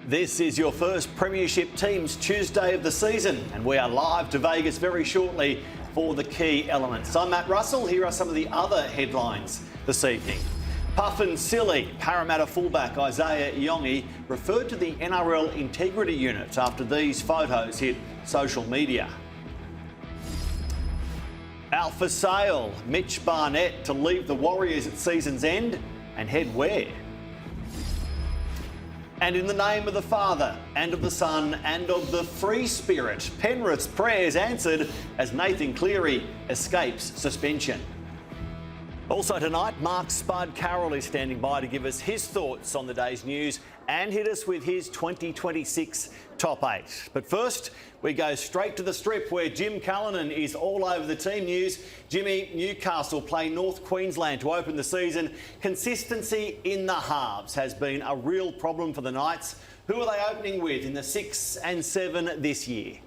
This is your first Premiership Teams Tuesday of the season, and we are live to Vegas very shortly for the key elements. I'm Matt Russell. Here are some of the other headlines this evening. Puff and Silly, Parramatta fullback Isaiah Yongi referred to the NRL Integrity Unit after these photos hit social media. Out for sale, Mitch Barnett to leave the Warriors at season's end and head where? And in the name of the Father, and of the Son, and of the Free Spirit, Penrith's prayers answered as Nathan Cleary escapes suspension. Also tonight, Mark Spud Carroll is standing by to give us his thoughts on the day's news and hit us with his 2026 top 8. But first, we go straight to the strip where Jim Callanan is all over the team news. Jimmy, Newcastle play North Queensland to open the season. Consistency in the halves has been a real problem for the Knights. Who are they opening with in the 6 and 7 this year?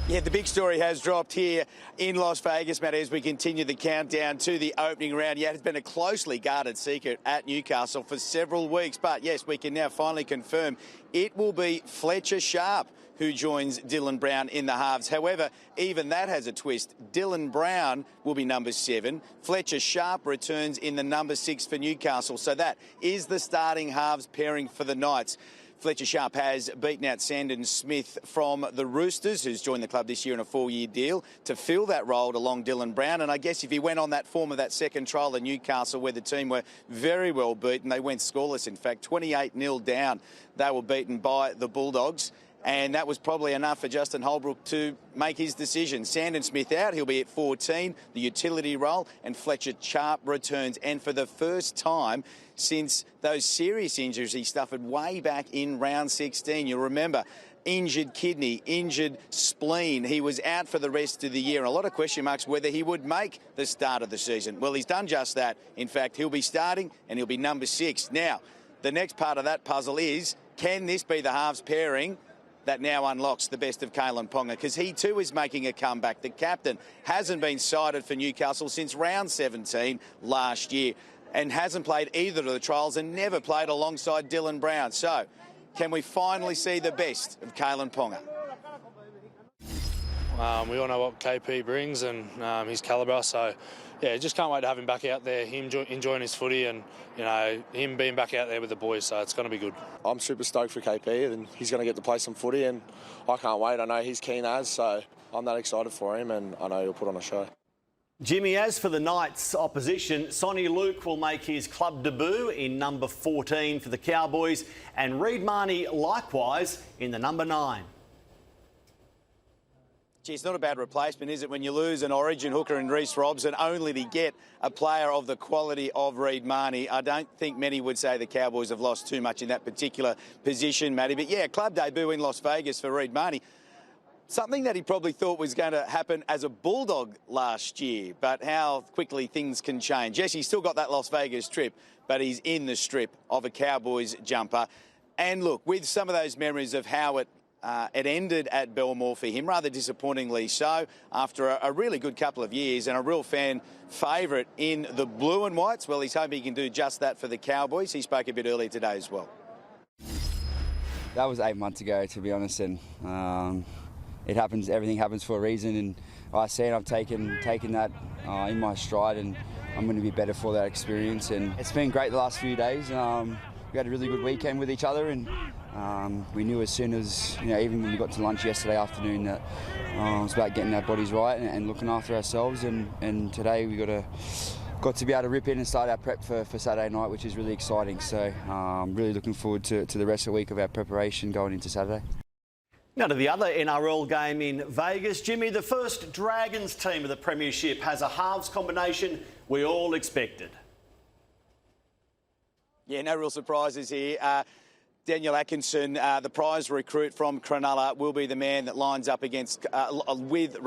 Yeah, the big story has dropped here in Las Vegas, Matty, as we continue the countdown to the opening round. Yeah, it's been a closely guarded secret at Newcastle for several weeks. But yes, we can now finally confirm it will be Fletcher Sharp who joins Dylan Brown in the halves. However, even that has a twist. Dylan Brown will be number 7. Fletcher Sharp returns in the number 6 for Newcastle. So that is the starting halves pairing for the Knights. Fletcher Sharp has beaten out Sandon Smith from the Roosters, who's joined the club this year in a 4-year deal, to fill that role along Dylan Brown. And I guess if he went on that form of that second trial at Newcastle, where the team were very well beaten, they went scoreless, in fact, 28-0 down. They were beaten by the Bulldogs. And that was probably enough for Justin Holbrook to make his decision. Sandon Smith out, he'll be at 14, the utility role, and Fletcher Sharp returns. And for the first time since those serious injuries he suffered way back in round 16, you'll remember, injured kidney, injured spleen. He was out for the rest of the year. And a lot of question marks whether he would make the start of the season. Well, he's done just that. In fact, he'll be starting and he'll be number 6. Now, the next part of that puzzle is, can this be the halves pairing that now unlocks the best of Kalyn Ponga, because he too is making a comeback. The captain hasn't been sighted for Newcastle since round 17 last year and hasn't played either of the trials and never played alongside Dylan Brown. So, can we finally see the best of Kalyn Ponga? We all know what KP brings and his calibre, so yeah, just can't wait to have him back out there, him enjoying his footy and, you know, him being back out there with the boys, so it's going to be good. I'm super stoked for KP and he's going to get to play some footy and I can't wait. I know he's keen as, so I'm that excited for him and I know he'll put on a show. Jimmy, as for the Knights' opposition, Sonny Luke will make his club debut in number 14 for the Cowboys and Reid Marnie likewise in the number 9. Gee, it's not a bad replacement, is it, when you lose an origin hooker in Reece Robson only to get a player of the quality of Reid Marnie? I don't think many would say the Cowboys have lost too much in that particular position, Matty. But yeah, club debut in Las Vegas for Reid Marnie. Something that he probably thought was going to happen as a Bulldog last year, but how quickly things can change. Yes, he's still got that Las Vegas trip, but he's in the strip of a Cowboys jumper. And look, with some of those memories of how it ended at Belmore for him, rather disappointingly so, after a really good couple of years and a real fan favourite in the blue and whites. Well, he's hoping he can do just that for the Cowboys. He spoke a bit earlier today as well. That was 8 months ago, to be honest, and it happens. Everything happens for a reason, and I see it. I've taken that in my stride, and I'm going to be better for that experience. And it's been great the last few days. We had a really good weekend with each other, and we knew as soon as, you know, even when we got to lunch yesterday afternoon, that it was about getting our bodies right and looking after ourselves. And today we got to be able to rip in and start our prep for Saturday night, which is really exciting. So really looking forward to the rest of the week of our preparation going into Saturday. Now to the other NRL game in Vegas. Jimmy, the first Dragons team of the Premiership has a halves combination we all expected. Yeah, no real surprises here. Daniel Atkinson, the prize recruit from Cronulla, will be the man that lines up with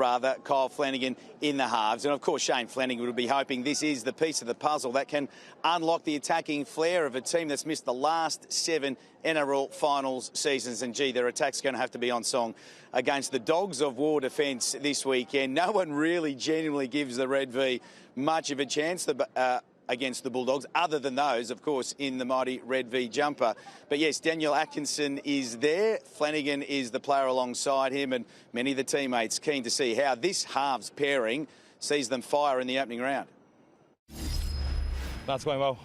Kyle Flanagan in the halves. And of course, Shane Flanagan would be hoping this is the piece of the puzzle that can unlock the attacking flair of a team that's missed the last 7 NRL finals seasons. And gee, their attack's going to have to be on song against the Dogs of War defence this weekend. No one really genuinely gives the Red V much of a chance. The against the Bulldogs, other than those, of course, in the mighty Red V jumper. But yes, Daniel Atkinson is there. Flanagan is the player alongside him, and many of the teammates keen to see how this halves pairing sees them fire in the opening round. No, it's going well.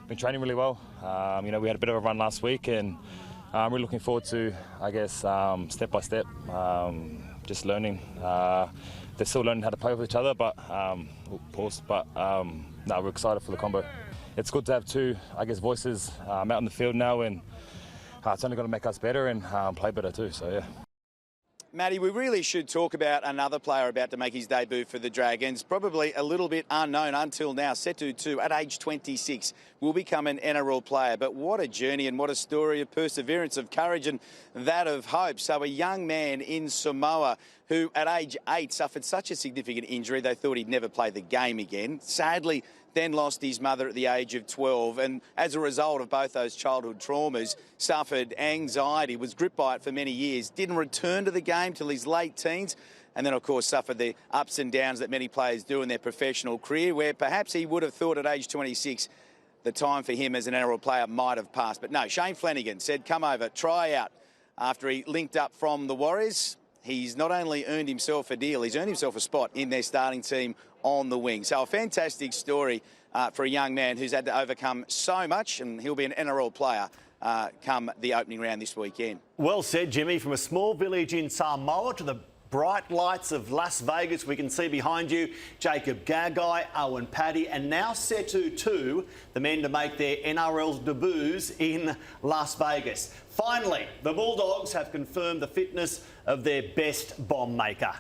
Been training really well. We had a bit of a run last week, and I'm really looking forward to, I guess, step by step, just learning. They're still learning how to play with each other, but we're excited for the combo. It's good to have two, I guess, voices out in the field now, and it's only going to make us better and play better too. So yeah. Matty, we really should talk about another player about to make his debut for the Dragons. Probably a little bit unknown until now. Setu 2, at age 26, will become an NRL player. But what a journey and what a story of perseverance, of courage and that of hope. So a young man in Samoa who at age 8 suffered such a significant injury they thought he'd never play the game again. Sadly, then lost his mother at the age of 12, and as a result of both those childhood traumas, suffered anxiety, was gripped by it for many years, didn't return to the game till his late teens, and then, of course, suffered the ups and downs that many players do in their professional career, where perhaps he would have thought at age 26 the time for him as an NRL player might have passed. But no, Shane Flanagan said, come over, try out, after he linked up from the Warriors. He's not only earned himself a deal, he's earned himself a spot in their starting team on the wing. So a fantastic story for a young man who's had to overcome so much, and he'll be an NRL player come the opening round this weekend. Well said, Jimmy. From a small village in Samoa to the bright lights of Las Vegas, we can see behind you Jacob Gagai, Owen Paddy, and now Setu 2, the men to make their NRL debuts in Las Vegas. Finally, the Bulldogs have confirmed the fitness of their best bomb maker.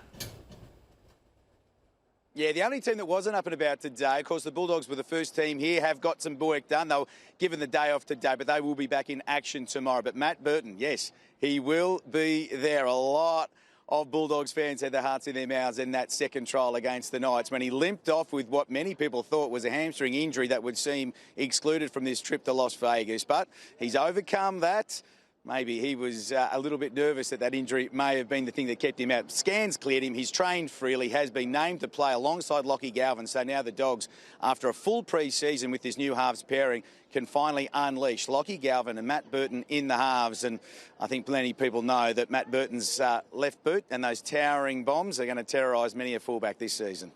Yeah, the only team that wasn't up and about today, of course, the Bulldogs were the first team here, have got some work done. They were given the day off today, but they will be back in action tomorrow. But Matt Burton, yes, he will be there. A lot of Bulldogs fans had their hearts in their mouths in that second trial against the Knights when he limped off with what many people thought was a hamstring injury that would seem excluded from this trip to Las Vegas. But he's overcome that. Maybe he was a little bit nervous that injury may have been the thing that kept him out. Scans cleared him. He's trained freely, has been named to play alongside Lachie Galvin. So now the Dogs, after a full pre-season with this new halves pairing, can finally unleash Lachie Galvin and Matt Burton in the halves. And I think plenty of people know that Matt Burton's left boot and those towering bombs are going to terrorise many a fullback this season.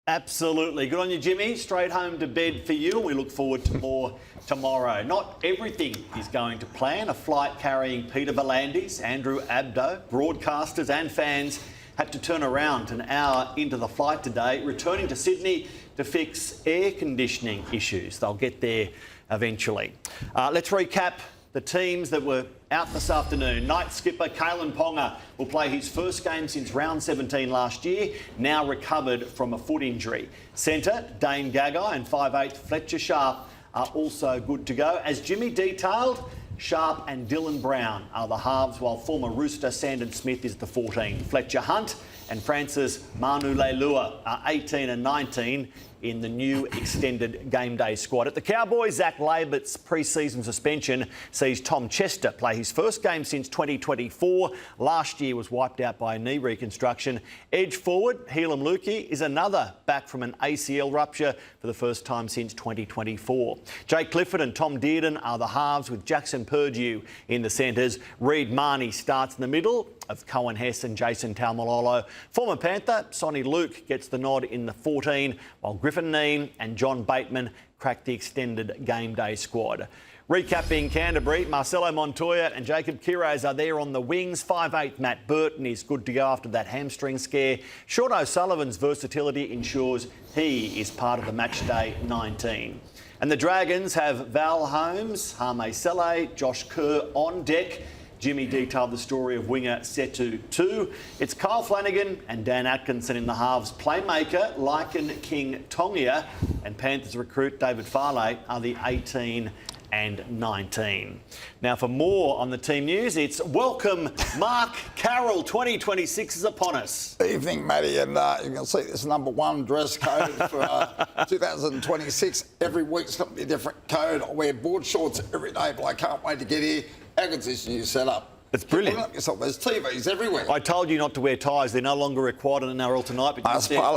Absolutely. Good on you, Jimmy. Straight home to bed for you. We look forward to more tomorrow. Not everything is going to plan. A flight carrying Peter V'landys, Andrew Abdo, broadcasters and fans had to turn around an hour into the flight today, returning to Sydney to fix air conditioning issues. They'll get there eventually. Let's recap the teams that were out this afternoon. Knights skipper Kalen Ponga will play his first game since round 17 last year, now recovered from a foot injury. Centre, Dane Gagai and 5'8" Fletcher Sharp are also good to go. As Jimmy detailed, Sharp and Dylan Brown are the halves, while former Rooster Sandon Smith is the 14. Fletcher Hunt and Francis Manu Leilua are 18 and 19 in the new extended game day squad. At the Cowboys, Zach Labert's pre-season suspension sees Tom Chester play his first game since 2024. Last year was wiped out by a knee reconstruction. Edge forward, Helam Lukey is another back from an ACL rupture for the first time since 2024. Jake Clifford and Tom Dearden are the halves, with Jackson Purdue in the centres. Reid Marnie starts in the middle of Cohen Hess and Jason Taumalolo. Former Panther Sonny Luke gets the nod in the 14, while Griffin Neen and John Bateman crack the extended game day squad. Recapping Canterbury, Marcelo Montoya and Jacob Kiraz are there on the wings. 5'8" Matt Burton is good to go after that hamstring scare. Sean O'Sullivan's versatility ensures he is part of the match day 19. And the Dragons have Val Holmes, Hame Sele, Josh Kerr on deck. Jimmy detailed the story of winger Setu 2. It's Kyle Flanagan and Dan Atkinson in the halves. Playmaker Lycan King Tongia and Panthers recruit David Farley are the 18 and 19. Now for more on the team news, it's Welcome Mark Carroll. 2026 is upon us. Evening, Matty, and you can see this #1 dress code for 2026. Every week's going to be a different code. I wear board shorts every day, but I can't wait to get here. How good's this new setup? It's brilliant. There's TVs everywhere. I told you not to wear ties. They're no longer required in NRL tonight. But It's part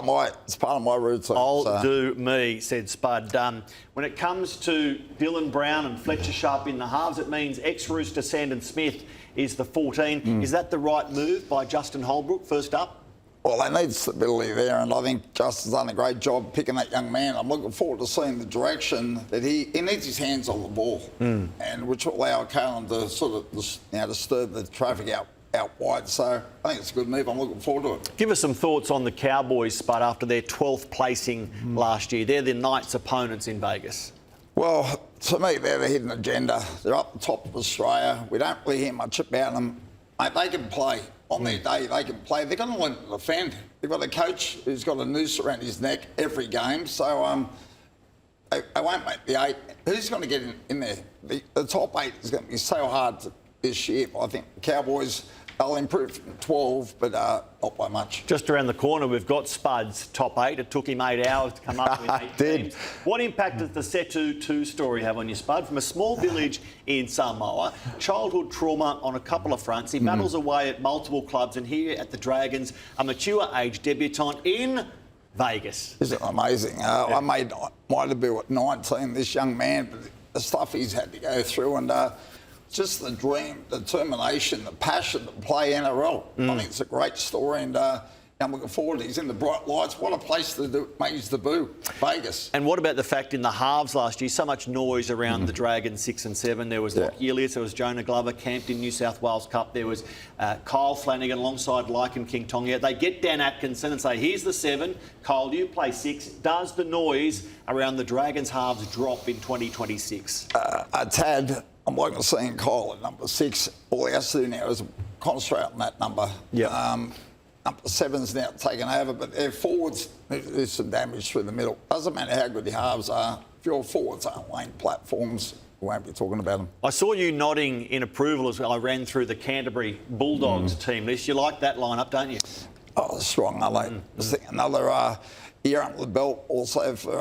of my routine. Do me, said Spud. When it comes to Dylan Brown and Fletcher Sharp in the halves, it means ex-Rooster Sandon Smith is the 14. Is that the right move by Justin Holbrook, first up? Well, they need stability there, and I think Justin's done a great job picking that young man. I'm looking forward to seeing the direction that he needs his hands on the ball, and which will allow Carroll to sort of disturb the traffic out wide. So I think it's a good move. I'm looking forward to it. Give us some thoughts on the Cowboys, Spud, after their 12th placing last year. They're the Knights' opponents in Vegas. Well, to me, they're the hidden agenda. They're up the top of Australia. We don't really hear much about them. Mate, they can play. On their day, they can play. They're going to learn to defend. They've got a coach who's got a noose around his neck every game. So they won't make the 8. Who's going to get in there? The top 8 is going to be so hard this year. I think the Cowboys, they'll improve from 12, but not by much. Just around the corner, we've got Spud's top 8. It took him 8 hours to come up with 8 teams. What impact does the Setu 2 story have on you, Spud? From a small village in Samoa, childhood trauma on a couple of fronts. He battles away at multiple clubs, and here at the Dragons, a mature age debutant in Vegas. Isn't it amazing? I made my debut at 19, this young man, but the stuff he's had to go through, and just the dream, determination, the passion to play NRL. I think it's a great story, and I'm looking forward to it. He's in the bright lights. What a place to make his debut, Vegas. And what about the fact in the halves last year, so much noise around the Dragons 6 and 7. There was Lockie Elliott, there was Jonah Glover, camped in New South Wales Cup. There was Kyle Flanagan alongside Lycan King Tonga. They get Dan Atkinson and say, here's the 7. Kyle, you play 6. Does the noise around the Dragons halves drop in 2026? A tad. I'm liking to seeing Kyle at number 6. All he has to do now is concentrate on that number. Number 7's now taken over, but their forwards, there's some damage through the middle. Doesn't matter how good your halves are. If your forwards aren't laying platforms, we won't be talking about them. I saw you nodding in approval as I ran through the Canterbury Bulldogs team list. You like that lineup, don't you? Oh, strong, aren't they? Another year under the belt also for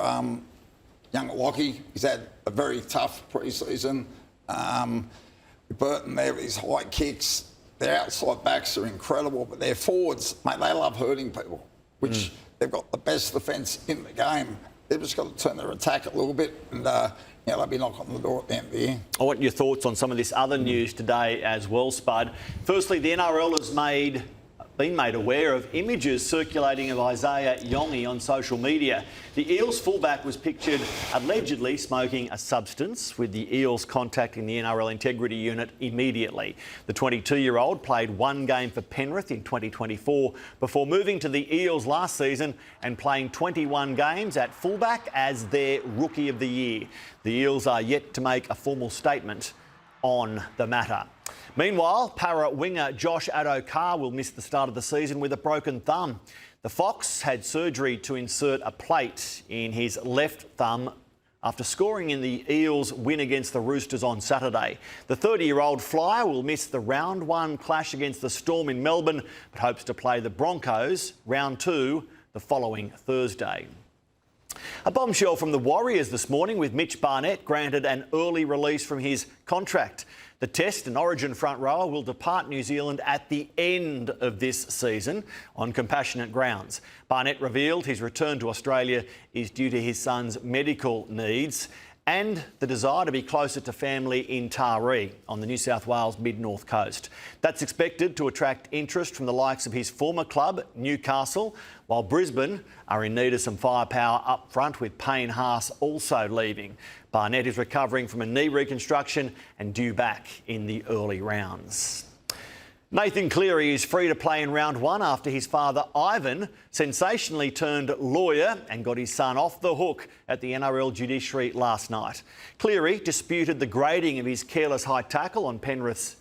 young Lockie. He's had a very tough pre-season. Burton there with his high kicks. Their outside backs are incredible, but their forwards, mate, they love hurting people, which they've got the best defence in the game. They've just got to turn their attack a little bit, and they'll be knocking on the door at the end of the year. I want your thoughts on some of this other news today as well, Spud. Firstly, the NRL has been made aware of images circulating of Isaiah Yongi on social media. The Eels fullback was pictured allegedly smoking a substance, with the Eels contacting the NRL Integrity Unit immediately. The 22-year-old played 1 game for Penrith in 2024 before moving to the Eels last season and playing 21 games at fullback as their Rookie of the Year. The Eels are yet to make a formal statement on the matter. Meanwhile, para winger Josh Addo-Carr will miss the start of the season with a broken thumb. The Fox had surgery to insert a plate in his left thumb after scoring in the Eels' win against the Roosters on Saturday. The 30-year-old flyer will miss the round 1 clash against the Storm in Melbourne, but hopes to play the Broncos round 2 the following Thursday. A bombshell from the Warriors this morning, with Mitch Barnett granted an early release from his contract. The Test and Origin front rower will depart New Zealand at the end of this season on compassionate grounds. Barnett revealed his return to Australia is due to his son's medical needs and the desire to be closer to family in Taree on the New South Wales mid-north coast. That's expected to attract interest from the likes of his former club, Newcastle, while Brisbane are in need of some firepower up front, with Payne Haas also leaving. Barnett is recovering from a knee reconstruction and due back in the early rounds. Nathan Cleary is free to play in round 1 after his father, Ivan, sensationally turned lawyer and got his son off the hook at the NRL Judiciary last night. Cleary disputed the grading of his careless high tackle on Penrith's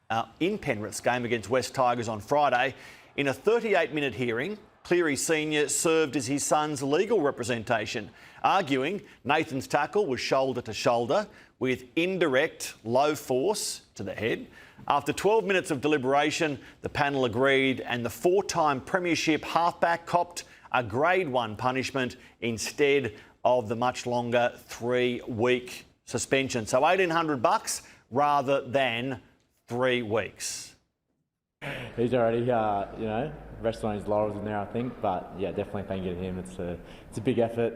game against West Tigers on Friday. In a 38-minute hearing, Cleary Sr. served as his son's legal representation, arguing Nathan's tackle was shoulder to shoulder with indirect low force to the head. After 12 minutes of deliberation, the panel agreed, and the 4-time premiership halfback copped a grade 1 punishment instead of the much longer 3-week suspension. So $1,800 rather than 3 weeks. He's already, resting on his laurels in there, I think. But yeah, definitely thank you to him. It's a big effort.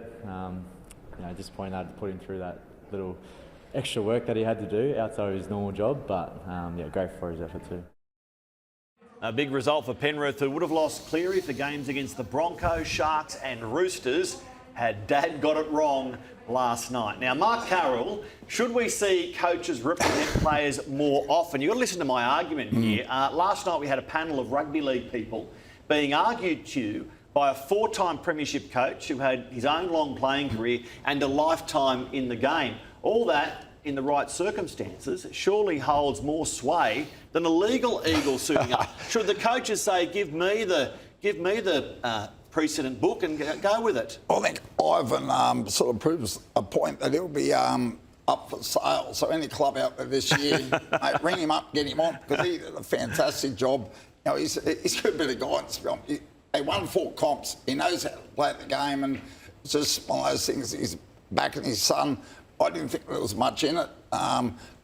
Disappointing I had to put him through that little extra work that he had to do outside of his normal job. But grateful for his effort too. A big result for Penrith, who would have lost Cleary for games against the Broncos, Sharks and Roosters had Dad got it wrong last night. Now, Mark Carroll, should we see coaches represent players more often? You've got to listen to my argument here. Last night we had a panel of rugby league people being argued to by a 4-time premiership coach who had his own long playing career and a lifetime in the game. All that, in the right circumstances, surely holds more sway than a legal eagle suiting up. Should the coaches say, give me the precedent book and go with it? I think Ivan sort of proves a point that he'll be up for sale. So any club out there this year, mate, ring him up, get him on, because he did a fantastic job. He's got a bit of guidance. He won 4 comps. He knows how to play the game, and it's just one of those things. He's backing his son. I didn't think there was much in it.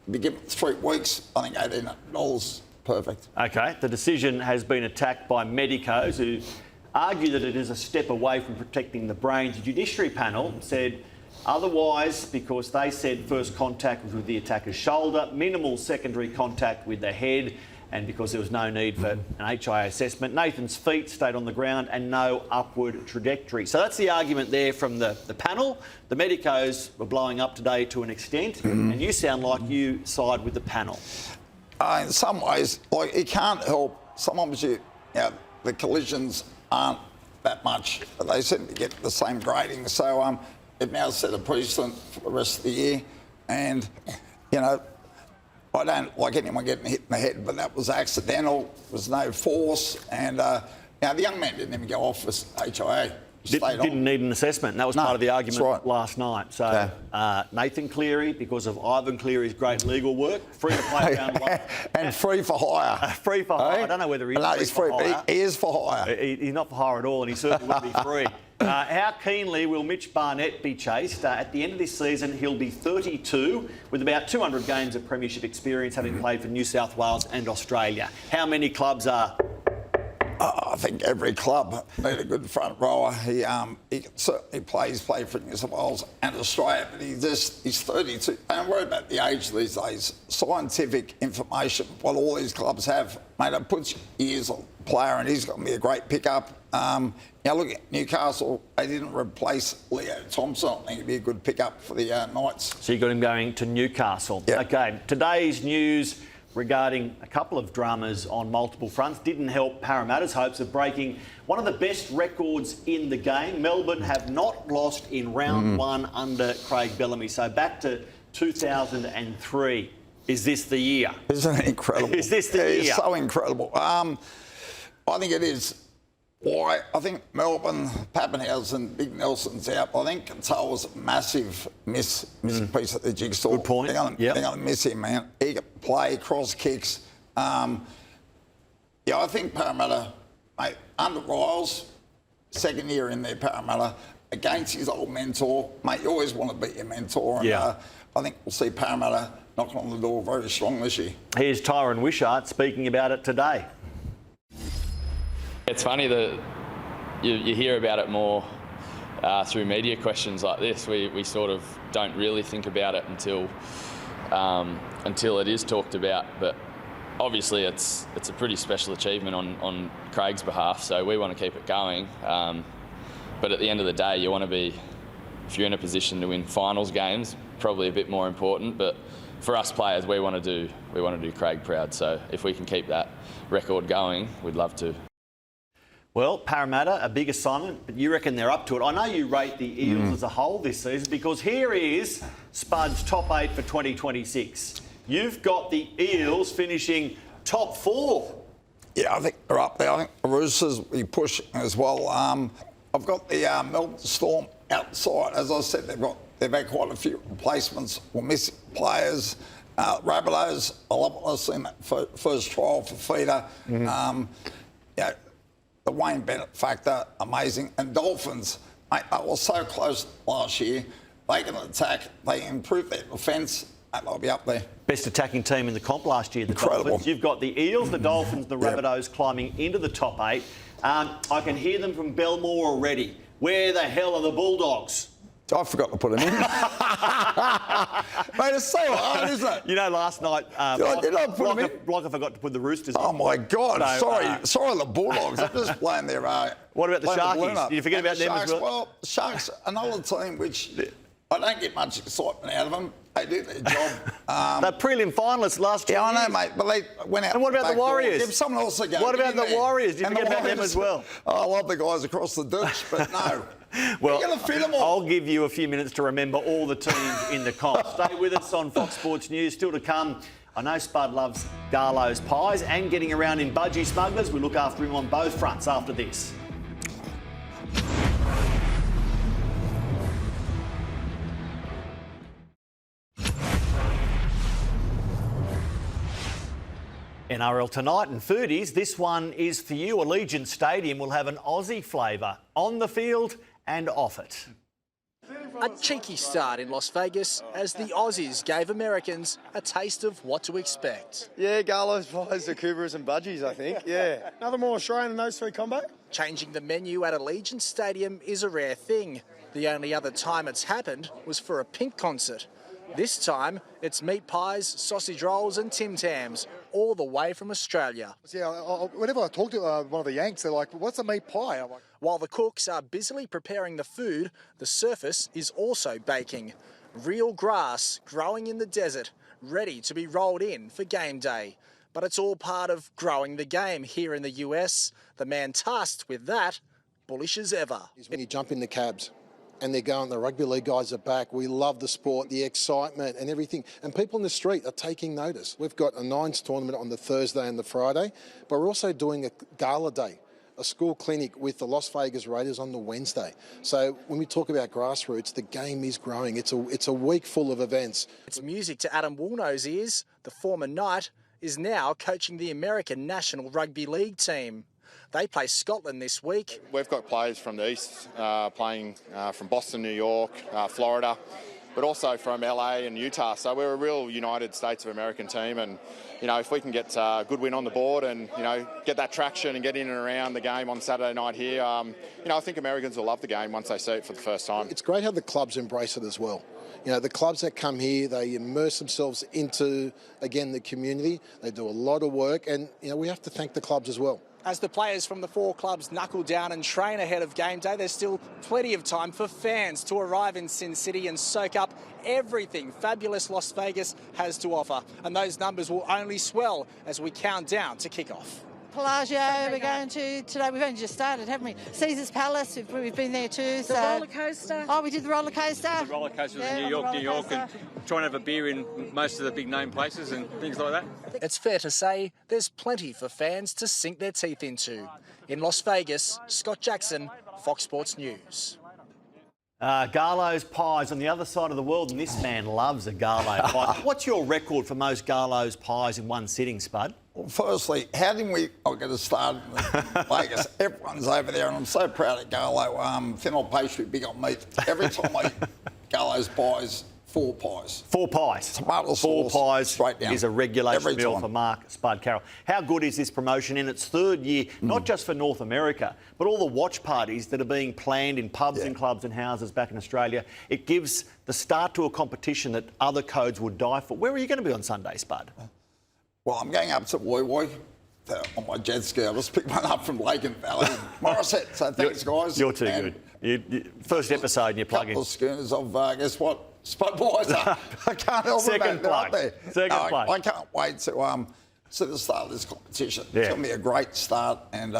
Be given 3 weeks, I think $1,800, perfect. Okay, the decision has been attacked by medicos who argue that it is a step away from protecting the brains. The Judiciary panel said otherwise because they said first contact was with the attacker's shoulder, minimal secondary contact with the head, and because there was no need for an HIA assessment. Nathan's feet stayed on the ground and no upward trajectory. So that's the argument there from the panel. The medicos were blowing up today to an extent, and you sound like you side with the panel. In some ways, like, you can't help. Sometimes the collisions aren't that much. They seem to get the same grading. So it now set a precedent for the rest of the year. And, I don't like anyone getting hit in the head, but that was accidental. There was no force. And the young man didn't even go off for HIA. Didn't need an assessment, and that was part of the argument last night. So Nathan Cleary, because of Ivan Cleary's great legal work, free to play around one. And free for hire. Free for hire. I don't know whether he's free for hire. He is for hire. He's not for hire at all, and he certainly wouldn't be free. How keenly will Mitch Barnett be chased? At the end of this season, he'll be 32, with about 200 games of premiership experience, having played for New South Wales and Australia. How many clubs are... I think every club need a good front rower. He certainly played for New South Wales and Australia, but he's 32. Don't worry about the age these days. Scientific information, what all these clubs have, mate, it puts years on a player, and he's going to be a great pickup. Look at Newcastle. They didn't replace Leo Thompson. I think he'd be a good pickup for the Knights. So you got him going to Newcastle. Yep. Okay, today's news regarding a couple of dramas on multiple fronts didn't help Parramatta's hopes of breaking one of the best records in the game. Melbourne have not lost in round 1 under Craig Bellamy. So back to 2003. Is this the year? Isn't it incredible? Is this the year? It's so incredible. I think it is. Why? I think Melbourne, Pappenhausen, Big Nelson's out. I think Counsel was a massive missing piece of the jigsaw. Good point. They're going to miss him, man. He can play, cross kicks. I think Parramatta, mate, under Riles, second year in there, Parramatta, against his old mentor. Mate, you always want to beat your mentor. And, I think we'll see Parramatta knocking on the door very strong this year. Here's Tyron Wishart speaking about it today. It's funny that you hear about it more through media questions like this. We sort of don't really think about it until it is talked about. But obviously, it's a pretty special achievement on Craig's behalf. So we want to keep it going. But at the end of the day, you want to be, if you're in a position to win finals games, probably a bit more important. But for us players, we want to do Craig proud. So if we can keep that record going, we'd love to. Well, Parramatta, a big assignment, but you reckon they're up to it. I know you rate the Eels as a whole this season, because here is Spud's top 8 for 2026. You've got the Eels finishing top 4. Yeah, I think they're up there. I think the Roosters will be pushing as well. I've got the Melbourne Storm outside. As I said, they've had quite a few replacements or missing players. Rabbitohs, I love what I've seen that first trial for Feeder. The Wayne Bennett factor, amazing. And Dolphins, mate, they were so close last year. They can attack. They improve their defence. they'll be up there. Best attacking team in the comp last year, the Incredible. Dolphins. You've got the Eels, the Dolphins, the Rabbitohs climbing into the top 8. I can hear them from Belmore already. Where the hell are the Bulldogs? I forgot to put them in. Mate, it's so hard, isn't it? You know, last night, Did I put them in? Blocker forgot to put the Roosters in. Oh, my God. So, sorry, the Bulldogs. I'm just playing their... what about the Sharkies? Did you forget about them as well? Well, Sharks, another team which I don't get much excitement out of them. They do their job. They're prelim finalists last year. Yeah, I know, mate, but they went out. And what about the Warriors? Give someone else a go. What about the Warriors? Did you forget about them as well? I love the guys across the ditch, but no. Well, you're going to fit them all. I'll give you a few minutes to remember all the teams in the comp. Stay with us on Fox Sports News. Still to come, I know Spud loves Garlo's pies and getting around in budgie smugglers. We look after him on both fronts after this. NRL tonight and foodies. This one is for you. Allegiant Stadium will have an Aussie flavour on the field and off it. A cheeky start in Las Vegas as the Aussies gave Americans a taste of what to expect. Yeah, Garlo's pies, the Coobras and budgies, I think, yeah. Nothing more Australian than those three combo. Changing the menu at Allegiant Stadium is a rare thing. The only other time it's happened was for a Pink concert. This time, it's meat pies, sausage rolls and Tim Tams, all the way from Australia. Yeah, whenever I talk to one of the Yanks, they're like, what's a meat pie? I'm like, while the cooks are busily preparing the food, the surface is also baking. Real grass growing in the desert, ready to be rolled in for game day. But it's all part of growing the game here in the US. The man tasked with that, bullish as ever. When you jump in the cabs and they're going, the rugby league guys are back. We love the sport, the excitement and everything. And people in the street are taking notice. We've got a Nines tournament on the Thursday and the Friday, but we're also doing a gala day, a school clinic with the Las Vegas Raiders on the Wednesday. So when we talk about grassroots, the game is growing. It's a week full of events. It's music to Adam Woolno's ears. The former Knight is now coaching the American National Rugby League team. They play Scotland this week. We've got players from the east playing from Boston, New York, Florida, but also from LA and Utah. So we're a real United States of American team, and if we can get a good win on the board and get that traction and get in and around the game on Saturday night here, I think Americans will love the game once they see it for the first time. It's great how the clubs embrace it as well. The clubs that come here, they immerse themselves into, again, the community. They do a lot of work, and we have to thank the clubs as well. As the players from the four clubs knuckle down and train ahead of game day, there's still plenty of time for fans to arrive in Sin City and soak up everything fabulous Las Vegas has to offer. And those numbers will only swell as we count down to kick off. Palazzo, we're going to today. We've only just started, haven't we? Caesar's Palace, we've been there too. The roller coaster. Oh, we did the roller coaster. The roller coaster was in New York, and trying to have a beer in most of the big name places and things like that. It's fair to say there's plenty for fans to sink their teeth into. In Las Vegas, Scott Jackson, Fox Sports News. Garlo's pies on the other side of the world, and this man loves a Garlo pie. What's your record for most Garlo's pies in one sitting, Spud? Well, firstly, how did we get a start in Vegas? Everyone's over there, and I'm so proud of Garlo. Fennel pastry, big on meat. Every time I eat Garlo's pies, 4 pies. 4 pies. Tomato sauce. 4 pies straight down. is a regulation Every meal time. for Mark Spud Carroll. How good is this promotion in its 3rd year, not just for North America, but all the watch parties that are being planned in pubs and clubs and houses back in Australia? It gives the start to a competition that other codes would die for. Where are you going to be on Sunday, Spud? Well, I'm going up to Woi Woi on my jet ski. I just picked one up from Lake and Valley. Morissette, so thanks, guys. You're too good. First episode and you're plugging. A couple of schooners of, guess what? Spud boys. I can't help Second place. Second place. I can't wait to see the start of this competition. Yeah. It's going to be a great start, and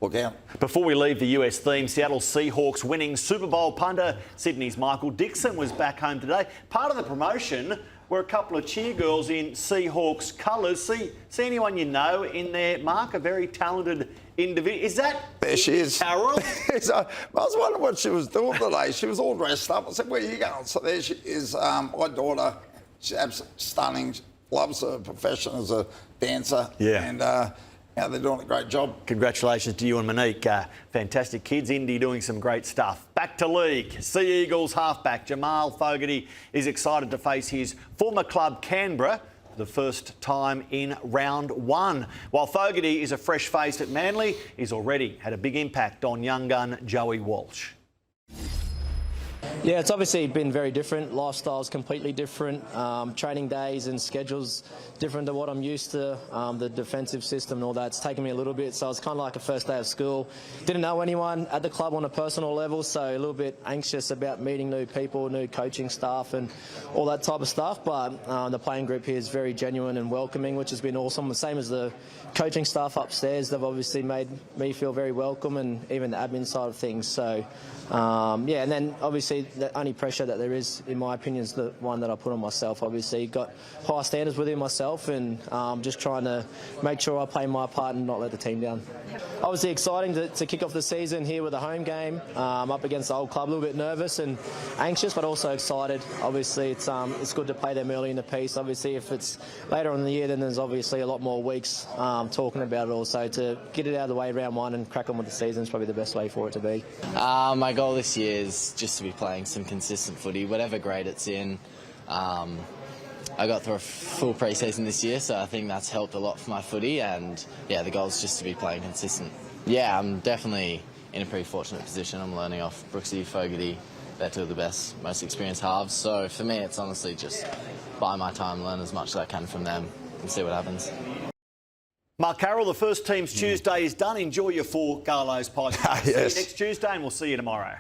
look out. Before we leave the US theme, Seattle Seahawks winning Super Bowl punter Sydney's Michael Dixon was back home today. Part of the promotion were a couple of cheer girls in Seahawks colours. See anyone you know in there, Mark? A very talented individual. Is that there she is. Carroll? I was wondering what she was doing today. She was all dressed up. I said, where are you going? So there she is. My daughter, she's absolutely stunning. Loves her profession as a dancer. Yeah. Yeah, they're doing a great job. Congratulations to you and Monique. Fantastic kids. Indy doing some great stuff. Back to league. Sea Eagles halfback Jamal Fogarty is excited to face his former club Canberra for the first time in round 1. While Fogarty is a fresh face at Manly, he's already had a big impact on young gun Joey Walsh. Yeah, it's obviously been very different. Lifestyle's completely different. Training days and schedules different to what I'm used to. The defensive system and all that. It's taken me a little bit. So it's kind of like a first day of school. Didn't know anyone at the club on a personal level, so a little bit anxious about meeting new people, new coaching staff and all that type of stuff. But the playing group here is very genuine and welcoming, which has been awesome. The same as the coaching staff upstairs. They've obviously made me feel very welcome, and even the admin side of things. So yeah, and then obviously the only pressure that there is, in my opinion, is the one that I put on myself. Obviously, got high standards within myself, and just trying to make sure I play my part and not let the team down. Obviously exciting to kick off the season here with a home game up against the old club. A little bit nervous and anxious, but also excited. Obviously, it's good to play them early in the piece. Obviously, if it's later on in the year, then there's obviously a lot more weeks talking about it. Also, to get it out of the way round 1 and crack on with the season is probably the best way for it to be. My goal this year is just to be playing some consistent footy, whatever grade it's in. I got through a full pre-season this year, so I think that's helped a lot for my footy, and yeah, the goal is just to be playing consistent. Yeah, I'm definitely in a pretty fortunate position. I'm learning off Brooksy, Fogarty. They're two of the best, most experienced halves, so for me it's honestly just buy my time, learn as much as I can from them and see what happens. Mark Carroll, the first team's Tuesday is done. Enjoy your 4 Garlo's pies. Yes. See you next Tuesday, and we'll see you tomorrow.